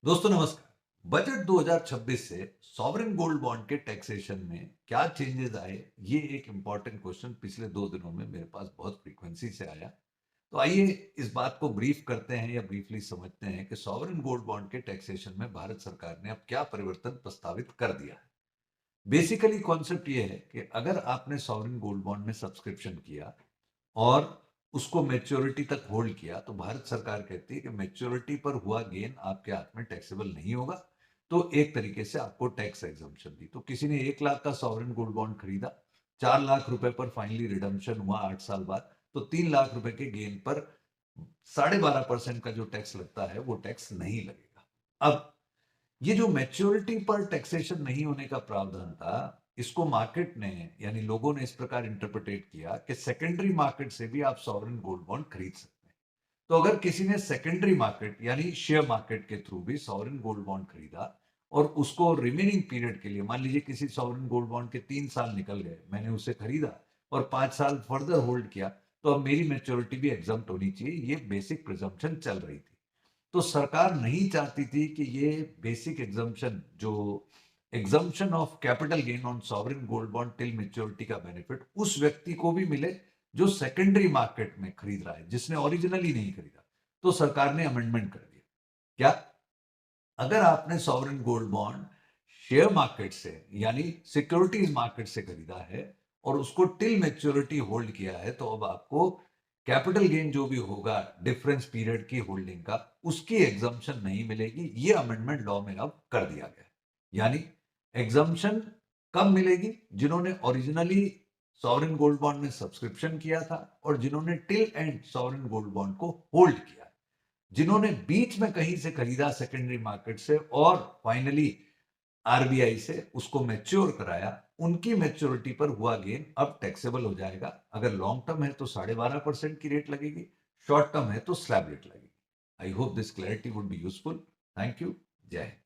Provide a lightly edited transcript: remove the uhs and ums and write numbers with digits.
दोस्तों नमस्कार। बजट 2026 से सॉवरेन गोल्ड बॉन्ड के टैक्सेशन में क्या चेंजेस आए, ये एक इंपॉर्टेंट क्वेश्चन पिछले 2 दिनों में मेरे पास बहुत फ्रीक्वेंसी से आया। तो आइए इस बात को ब्रीफ करते हैं या ब्रीफली समझते हैं कि सॉवरेन गोल्ड बॉन्ड के टैक्सेशन में भारत सरकार ने अब क्या परिवर्तन प्रस्तावित कर दिया है। बेसिकली कॉन्सेप्ट ये है कि अगर आपने सॉवरेन गोल्ड बॉन्ड में सब्सक्रिप्शन किया और उसको मैच्योरिटी तक होल्ड किया, तो भारत सरकार कहती है कि मैच्योरिटी पर हुआ गेन आपके हाथ में टैक्सेबल नहीं होगा। तो एक तरीके से आपको टैक्स एग्जम्पशन दी। तो किसी ने 1 लाख का सॉवरेन गोल्ड बॉन्ड खरीदा, 4 लाख रुपए पर फाइनली रिडम्पशन हुआ 8 साल बाद, तो 3 लाख रुपए के गेन पर 12.5% का जो टैक्स लगता है वो टैक्स नहीं लगेगा। अब ये जो मैच्योरिटी पर टैक्सेशन नहीं होने का प्रावधान था, इसको मार्केट ने यानी लोगों ने इस प्रकार इंटरप्रिटेट किया कि सेकेंडरी मार्केट से भी आप सॉवरेन गोल्ड बॉन्ड खरीद सकते हैं। तो अगर किसी ने सेकेंडरी मार्केट यानी शेयर मार्केट के थ्रू भी सॉवरेन गोल्ड बॉन्ड खरीदा और उसको रिमेनिंग पीरियड के लिए, मान लीजिए किसी सॉवरेन गोल्ड बॉन्ड के 3 साल निकल गए, मैंने उसे खरीदा और 5 साल फर्दर होल्ड किया, तो अब मेरी मैच्योरिटी भी एग्जम्प्ट होनी चाहिए। ये बेसिक प्रिजम्पशन चल रही थी। तो सरकार नहीं चाहती थी कि ये बेसिक एग्जम्पशन, जो exemption of capital gain on sovereign gold bond till maturity का बेनिफिट उस व्यक्ति को भी मिले जो सेकेंडरी मार्केट में खरीद रहा है, जिसने ओरिजिनली नहीं खरीदा। तो सरकार ने अमेंडमेंट कर दिया। क्या? अगर आपने sovereign gold bond share market से यानी सिक्योरिटीज मार्केट से खरीदा है और उसको टिल मैच्योरिटी होल्ड किया है, तो अब आपको कैपिटल गेन जो भी होगा डिफरेंस पीरियड की होल्डिंग का, उसकी एग्जम्पशन नहीं मिलेगी। ये अमेंडमेंट लॉ में अब कर दिया गया। यानी एग्जम्पशन कब मिलेगी? जिन्होंने ओरिजिनली सॉवरेन गोल्ड बॉन्ड में सब्सक्रिप्शन किया था और जिन्होंने till and sovereign gold bond को होल्ड किया। जिन्होंने बीच में कहीं से खरीदा सेकेंडरी मार्केट से और फाइनली आरबीआई से उसको मैच्योर कराया, उनकी मैच्योरिटी पर हुआ गेन अब टैक्सेबल हो जाएगा। अगर लॉन्ग टर्म है तो 12.5% की रेट लगेगी, शॉर्ट टर्म है तो स्लैब रेट लगेगी। I hope this clarity would be useful. Thank you. जय हिंद।